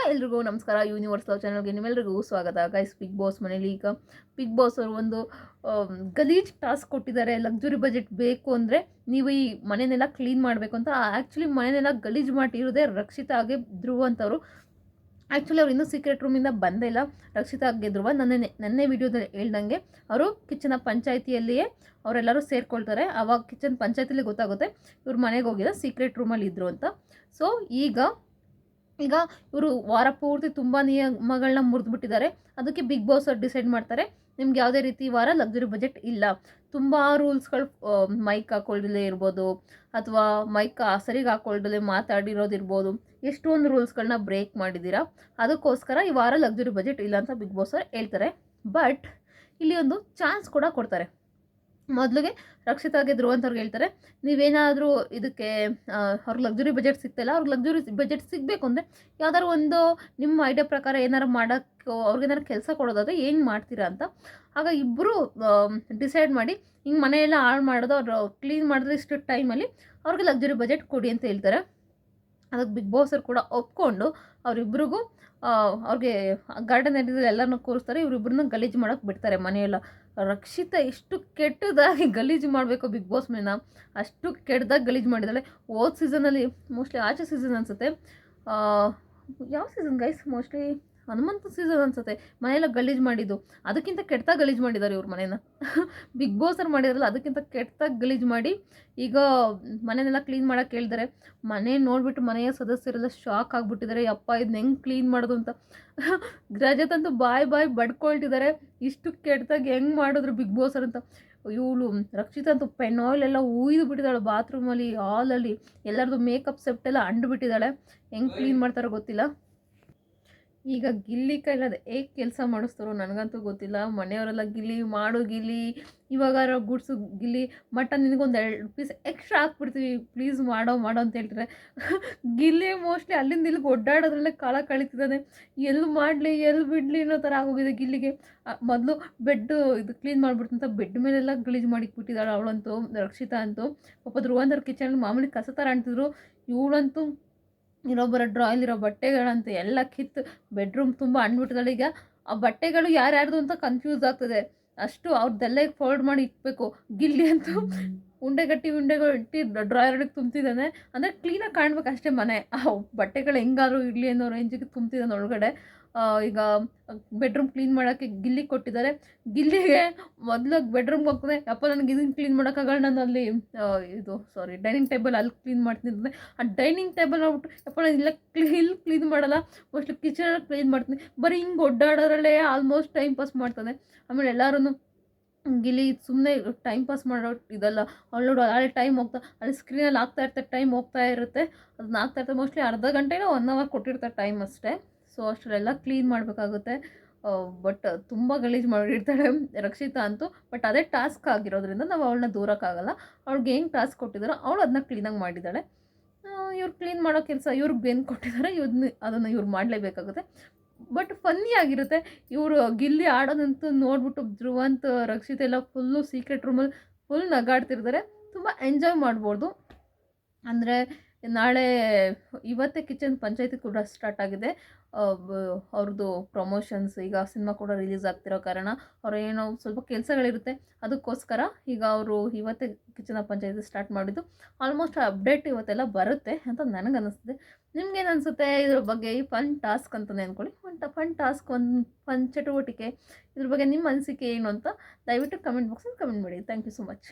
ಎಲ್ರಿಗೂ ನಮಸ್ಕಾರ. Universe love ಚಾನಲ್ಗೆ ನಿಮ್ಮೆಲ್ಲರಿಗೂ ಸ್ವಾಗತ. ಗೈಸ್, ಬಿಗ್ ಬಾಸ್ ಮನೇಲಿ ಈಗ ಬಿಗ್ ಬಾಸ್ ಅವರು ಒಂದು ಗಲೀಜ್ ಟಾಸ್ಕ್ ಕೊಟ್ಟಿದ್ದಾರೆ. ಲಕ್ಸುರಿ ಬಜೆಟ್ ಬೇಕು ಅಂದರೆ ನೀವು ಈ ಮನೆಯನ್ನೆಲ್ಲ ಕ್ಲೀನ್ ಮಾಡಬೇಕು ಅಂತ. ಆ್ಯಕ್ಚುಲಿ ಮನೆಯನ್ನೆಲ್ಲ ಗಲೀಜು ಮಾಡಿರೋದೇ ರಕ್ಷಿತಾ ಹಾಗೆ ಧ್ರುವ ಅಂತವರು. ಆ್ಯಕ್ಚುಲಿ ಅವ್ರು ಇನ್ನೂ ಸೀಕ್ರೆಟ್ ರೂಮಿಂದ ಬಂದೇ ಇಲ್ಲ. ರಕ್ಷಿತಾ ಹಾಗೆ ಧ್ರುವ ನನ್ನೇ ವಿಡಿಯೋದಲ್ಲಿ ಹೇಳ್ದಂಗೆ ಅವರು ಕಿಚನ್ ಪಂಚಾಯಿತಿಯಲ್ಲಿಯೇ ಅವರೆಲ್ಲರೂ ಸೇರ್ಕೊಳ್ತಾರೆ. ಆವಾಗ ಕಿಚನ್ ಪಂಚಾಯಿತಿಲಿ ಗೊತ್ತಾಗುತ್ತೆ ಇವ್ರು ಮನೆಗೆ ಹೋಗಿಲ್ಲ, ಸೀಕ್ರೆಟ್ ರೂಮಲ್ಲಿ ಇದ್ರು ಅಂತ. ಸೊ ಈಗ ಇವರು ವಾರ ಪೂರ್ತಿ ತುಂಬ ನಿಯಮಗಳನ್ನ ಮುರಿದ್ಬಿಟ್ಟಿದ್ದಾರೆ. ಅದಕ್ಕೆ ಬಿಗ್ ಬಾಸ್ ಅವ್ರು ಡಿಸೈಡ್ ಮಾಡ್ತಾರೆ, ನಿಮ್ಗೆ ಯಾವುದೇ ರೀತಿ ವಾರ ಲಕ್ಸುರಿ ಬಜೆಟ್ ಇಲ್ಲ. ತುಂಬ ರೂಲ್ಸ್ಗಳು, ಮೈಕ್ ಹಾಕೊಳ್ದಲೇ ಇರ್ಬೋದು ಅಥವಾ ಮೈಕ್ ಸರಿಗೆ ಹಾಕೊಳ್ದಲೇ ಮಾತಾಡಿರೋದಿರ್ಬೋದು, ಎಷ್ಟೊಂದು ರೂಲ್ಸ್ಗಳನ್ನ ಬ್ರೇಕ್ ಮಾಡಿದ್ದೀರಾ. ಅದಕ್ಕೋಸ್ಕರ ಈ ವಾರ ಲಕ್ಸುರಿ ಬಜೆಟ್ ಇಲ್ಲ ಅಂತ ಬಿಗ್ ಬಾಸ್ ಅವ್ರು ಹೇಳ್ತಾರೆ. ಬಟ್ ಇಲ್ಲಿ ಒಂದು ಚಾನ್ಸ್ ಕೂಡ ಕೊಡ್ತಾರೆ. ಮೊದಲಿಗೆ ರಕ್ಷಿತಾಗೆ ಧ್ರುವ ಅಂತವ್ರಿಗೆ ಹೇಳ್ತಾರೆ, ನೀವೇನಾದರೂ ಇದಕ್ಕೆ ಅವ್ರಿಗೆ ಲಕ್ಸುರಿ ಬಜೆಟ್ ಸಿಗ್ತಾಯಿಲ್ಲ, ಅವ್ರಿಗೆ ಲಕ್ಸುರಿ ಬಜೆಟ್ ಸಿಗಬೇಕು ಅಂದರೆ ಯಾವ್ದಾದ್ರು ಒಂದು ನಿಮ್ಮ ಐಡಿಯಾ ಪ್ರಕಾರ ಏನಾರು ಮಾಡೋಕ್ಕೆ ಅವ್ರಿಗೇನಾರು ಕೆಲಸ ಕೊಡೋದಾದರೆ ಏನು ಮಾಡ್ತೀರಾ ಅಂತ. ಆಗ ಇಬ್ಬರು ಡಿಸೈಡ್ ಮಾಡಿ ಹಿಂಗೆ ಮನೆಯೆಲ್ಲ ಹಾಳು ಮಾಡೋದು, ಅವ್ರು ಕ್ಲೀನ್ ಮಾಡಿದ್ರೆ ಇಷ್ಟು ಟೈಮಲ್ಲಿ ಅವ್ರಿಗೆ ಲಕ್ಸುರಿ ಬಜೆಟ್ ಕೊಡಿ ಅಂತ ಹೇಳ್ತಾರೆ. ಅದಕ್ಕೆ ಬಿಗ್ ಬಾಸರು ಕೂಡ ಒಪ್ಕೊಂಡು ಅವರಿಬ್ಬರಿಗೂ ಅವ್ರಿಗೆ ಗಾರ್ಡನ್ ಏರಿಯಾದಲ್ಲಿ ಎಲ್ಲರನ್ನೂ ಕೂರಿಸ್ತಾರೆ. ಇವರಿಬ್ಬರನ್ನ ಗಲೀಜು ಮಾಡೋಕ್ಕೆ ಬಿಡ್ತಾರೆ ಮನೆಯೆಲ್ಲ. ರಕ್ಷಿತಾ ಎಷ್ಟು ಕೆಟ್ಟದಾಗಿ ಗಲೀಜು ಮಾಡಬೇಕು ಬಿಗ್ ಬಾಸ್ ಮೇನ, ಅಷ್ಟು ಕೆಟ್ಟದಾಗಿ ಗಲೀಜು ಮಾಡಿದ್ದಾಳೆ. ಹೋದ ಸೀಸನಲ್ಲಿ, ಮೋಸ್ಟ್ಲಿ ಆಚೆ ಸೀಸನ್ ಅನಿಸುತ್ತೆ, ಯಾವ season guys, mostly Hanumantha season ಅನಿಸುತ್ತೆ, ಮನೆಯೆಲ್ಲ ಗಲೀಜು ಮಾಡಿದ್ದು. ಅದಕ್ಕಿಂತ ಕೆಟ್ಟದಾಗಿ ಗಲೀಜು ಮಾಡಿದ್ದಾರೆ ಇವ್ರ ಮನೇನ. ಬಿಗ್ ಬಾಸರು ಮಾಡಿದಾರಲ್ಲ ಅದಕ್ಕಿಂತ ಕೆಟ್ಟದಾಗಿ ಗಲೀಜು ಮಾಡಿ ಈಗ ಮನೆಯೆಲ್ಲ ಕ್ಲೀನ್ ಮಾಡೋಕ್ಕೆ ಹೇಳ್ತಾರೆ. ಮನೆ ನೋಡಿಬಿಟ್ಟು ಮನೆಯ ಸದಸ್ಯರೆಲ್ಲ ಶಾಕ್ ಆಗಿಬಿಟ್ಟಿದ್ದಾರೆ, ಅಪ್ಪ ಇದನ್ನ ಹೆಂಗೆ ಕ್ಲೀನ್ ಮಾಡೋದು ಅಂತ. ರಜತ್ ಅಂತೂ ಬಾಯ್ ಬಡ್ಕೊಳ್ತಿದ್ದಾರೆ, ಇಷ್ಟು ಕೆಟ್ಟದಾಗಿ ಹೆಂಗೆ ಮಾಡಿದ್ರು ಬಿಗ್ ಬಾಸರ್ ಅಂತ. ಇವಳು ರಕ್ಷಿತಾ ಅಂತೂ ಪೆನ್ ಆಯಿಲ್ ಎಲ್ಲ ಉಯ್ದು ಬಿಟ್ಟಿದ್ದಾಳೆ ಬಾತ್ರೂಮಲ್ಲಿ, ಹಾಲಲ್ಲಿ ಎಲ್ಲರದು ಮೇಕಪ್ ಸೆಟ್ ಎಲ್ಲ ಅಂಡುಬಿಟ್ಟಿದ್ದಾಳೆ. ಹೆಂಗೆ ಕ್ಲೀನ್ ಮಾಡ್ತಾರೋ ಗೊತ್ತಿಲ್ಲ. ಈಗ ಗಿಲ್ಲಿ ಕೈಲದು ಹೇಗೆ ಕೆಲಸ ಮಾಡಿಸ್ತಾರೋ ನನಗಂತೂ ಗೊತ್ತಿಲ್ಲ. ಮನೆಯವರೆಲ್ಲ ಗಿಲ್ಲಿ ಮಾಡು, ಗಿಲ್ಲಿ ಇವಾಗಾರ ಗುಡ್ಸು ಗಿಲ್ಲಿ, ಮಟನ್ ನಿನಗೊಂದು 2 ಪೀಸ್ ಎಕ್ಸ್ಟ್ರಾ ಹಾಕ್ಬಿಡ್ತೀವಿ ಪ್ಲೀಸ್ ಮಾಡೋ ಅಂತ ಹೇಳ್ತಾರೆ. ಗಿಲ್ಲಿ ಮೋಸ್ಟ್ಲಿ ಅಲ್ಲಿಂದ ಇಲ್ಲಿಗೆ ಒಡ್ಡಾಡೋದ್ರಲ್ಲೇ ಕಾಲ ಕಳೀತಿದ್ದಾನೆ. ಎಲ್ಲಿ ಮಾಡಲಿ ಎಲ್ಲಿ ಬಿಡಲಿ ಅನ್ನೋ ಥರ ಆಗೋಗಿದೆ ಗಿಲ್ಲಿಗೆ. ಮೊದಲು ಬೆಡ್ಡು ಇದು ಕ್ಲೀನ್ ಮಾಡಿಬಿಡ್ತಂತ ಬೆಡ್ ಮೇಲೆಲ್ಲ ಗಲೀಜು ಮಾಡಿಕ್ಬಿಟ್ಟಿದ್ದಾಳೆ ಅವಳಂತೂ, ರಕ್ಷಿತಾ ಅಂತೂ. ಪಾಪ ಧ್ರುವಂದರ್ ಕಿಚನ್ ಮಾಮೂಲಿ ಕಸ ಥರ ಅಂಟಿದ್ರು, ಇವಳಂತೂ ಇನ್ನೊಬ್ಬರ ಡ್ರಾಯಲ್ಲಿರೋ ಬಟ್ಟೆಗಳಂತೆ ಎಲ್ಲ ಕಿತ್ತು ಬೆಡ್ರೂಮ್ ತುಂಬ ಅಂಡ್ಬಿಟ್ಟಿದ್ದಾಳೆ. ಈಗ ಆ ಬಟ್ಟೆಗಳು ಯಾರ್ಯಾರ್ದು ಅಂತ ಕನ್ಫ್ಯೂಸ್ ಆಗ್ತದೆ, ಅಷ್ಟು ಅವ್ರದ್ದೆಲ್ಲ ಫೋಲ್ಡ್ ಮಾಡಿ ಇಕ್ಬೇಕು. ಗಿಲ್ಲಿ ಅಂತೂ ಉಂಡೆಗಳು ಇಟ್ಟು ಡ್ರಾಯರ್ಗೆ ತುಂಬ್ತಿದ್ದಾನೆ, ಅಂದರೆ ಕ್ಲೀನಾಗಿ ಕಾಣ್ಬೇಕು ಅಷ್ಟೇ ಮನೆ. ಆ ಬಟ್ಟೆಗಳು ಹೆಂಗಾದ್ರೂ ಇರಲಿ ಅನ್ನೋ ರೇಂಜಿಗೆ ತುಂಬ್ತಿದ್ದಾನೆ ಒಳಗಡೆ. ಈಗ ಬೆಡ್ರೂಮ್ ಕ್ಲೀನ್ ಮಾಡೋಕ್ಕೆ ಗಿಲ್ಲಿ ಕೊಟ್ಟಿದ್ದಾರೆ. ಗಿಲ್ಲಿಗೆ ಮೊದಲು ಬೆಡ್ರೂಮ್ಗೆ ಹೋಗ್ತದೆ, ಅಪ್ಪ ನನಗೆ ಇದನ್ನು ಕ್ಲೀನ್ ಮಾಡೋಕ್ಕಾಗಲ್ಲ, ನಾನು ಅಲ್ಲಿ ಡೈನಿಂಗ್ ಟೇಬಲ್ ಅಲ್ಲಿ ಕ್ಲೀನ್ ಮಾಡ್ತೀನಿ. ಆ ಡೈನಿಂಗ್ ಟೇಬಲ್ ನೋಡ್ಬಿಟ್ಟು ಅಪ್ಪ ನಾನು ಇಲ್ಲಿ ಕ್ಲೀನ್ ಮಾಡಲ್ಲ, ಮೋಸ್ಟ್ಲಿ ಕಿಚನಲ್ಲಿ ಕ್ಲೀನ್ ಮಾಡ್ತೀನಿ. ಬರೀ ಹಿಂಗೆ ಒಡ್ಡಾಡೋದ್ರಲ್ಲೇ ಆಲ್ಮೋಸ್ಟ್ ಟೈಮ್ ಪಾಸ್ ಮಾಡ್ತಾನೆ. ಆಮೇಲೆ ಎಲ್ಲರೂ ಗಿಲ್ಲಿ ಸುಮ್ಮನೆ ಟೈಮ್ ಪಾಸ್ ಮಾಡೋ ಇದಲ್ಲ, ಅವಳು ನೋಡು ಅಲ್ಲಿ ಟೈಮ್ ಹೋಗ್ತಾ, ಅಲ್ಲಿ ಸ್ಕ್ರೀನಲ್ಲಿ ಟೈಮ್ ಹೋಗ್ತಾ ಇರುತ್ತೆ, ಅದನ್ನ ಇರ್ತಾರೆ. ಮೋಸ್ಟ್ಲಿ ಅರ್ಧ ಗಂಟೆನೋ 1 ಅವರ್ ಕೊಟ್ಟಿರ್ತಾರೆ ಟೈಮ್ ಅಷ್ಟೇ. ಸೊ ಅಷ್ಟರೆಲ್ಲ ಕ್ಲೀನ್ ಮಾಡಬೇಕಾಗುತ್ತೆ. ಬಟ್ ತುಂಬ ಗಲೀಜು ಮಾಡಿರ್ತಾಳೆ ರಕ್ಷಿತಾ ಅಂತೂ. ಬಟ್ ಅದೇ ಟಾಸ್ಕ್ ಆಗಿರೋದ್ರಿಂದ ನಾವು ಅವಳನ್ನ ದೂರಕ್ಕಾಗಲ್ಲ. ಅವ್ಳಿಗೆ ಹೆಂಗೆ ಟಾಸ್ಕ್ ಕೊಟ್ಟಿದ್ದಾರೋ ಅವಳು ಅದನ್ನ ಕ್ಲೀನಾಗಿ ಮಾಡಿದ್ದಾಳೆ. ಇವ್ರು ಕ್ಲೀನ್ ಮಾಡೋ ಕೆಲಸ ಇವ್ರಿಗೆ ಏನು ಕೊಟ್ಟಿದ್ದಾರೆ, ಅದನ್ನು ಇವ್ರು ಮಾಡಲೇಬೇಕಾಗುತ್ತೆ. ಬಟ್ ಫನ್ನಿ ಆಗಿರುತ್ತೆ. ಇವರು ಗಿಲ್ಲಿ ಆಡೋದಂತೂ ನೋಡ್ಬಿಟ್ಟು ಧ್ರುವಂತ್ ರಕ್ಷಿತ ಎಲ್ಲ ಫುಲ್ಲು ಸೀಕ್ರೆಟ್ ರೂಮಲ್ಲಿ ಫುಲ್ ನಗಾಡ್ತಿರ್ತಾರೆ. ತುಂಬ ಎಂಜಾಯ್ ಮಾಡ್ಬೋದು. ಅಂದರೆ ನಾಳೆ ಇವತ್ತೇ ಕಿಚನ್ ಪಂಚಾಯಿತಿ ಕೂಡ ಸ್ಟಾರ್ಟ್ ಆಗಿದೆ. ಅವ್ರದ್ದು ಪ್ರಮೋಷನ್ಸ್, ಈಗ ಸಿನಿಮಾ ಕೂಡ ರಿಲೀಸ್ ಆಗ್ತಿರೋ ಕಾರಣ ಏನೋ ಸ್ವಲ್ಪ ಕೆಲಸಗಳಿರುತ್ತೆ. ಅದಕ್ಕೋಸ್ಕರ ಈಗ ಅವರು ಇವತ್ತೇ ಕಿಚನ್ ಪಂಚಾಯಿತಿ ಸ್ಟಾರ್ಟ್ ಮಾಡಿದ್ದು. ಆಲ್ಮೋಸ್ಟ್ ಅಪ್ಡೇಟ್ ಇವತ್ತೆಲ್ಲ ಬರುತ್ತೆ ಅಂತ ನನಗನ್ನಿಸ್ತಿದೆ. ನಿಮ್ಗೇನು ಅನಿಸುತ್ತೆ ಇದ್ರ ಬಗ್ಗೆ? ಈ ಫನ್ ಟಾಸ್ಕ್ ಅಂತಲೇ ಅಂದ್ಕೊಳ್ಳಿ, ಫನ್ ಟಾಸ್ಕ್, ಒಂದು ಫನ್ ಚಟುವಟಿಕೆ. ಇದ್ರ ಬಗ್ಗೆ ನಿಮ್ಮ ಅನಿಸಿಕೆ ಏನು ಅಂತ ದಯವಿಟ್ಟು ಕಮೆಂಟ್ ಬಾಕ್ಸಲ್ಲಿ ಕಮೆಂಟ್ ಮಾಡಿ. Thank you so much.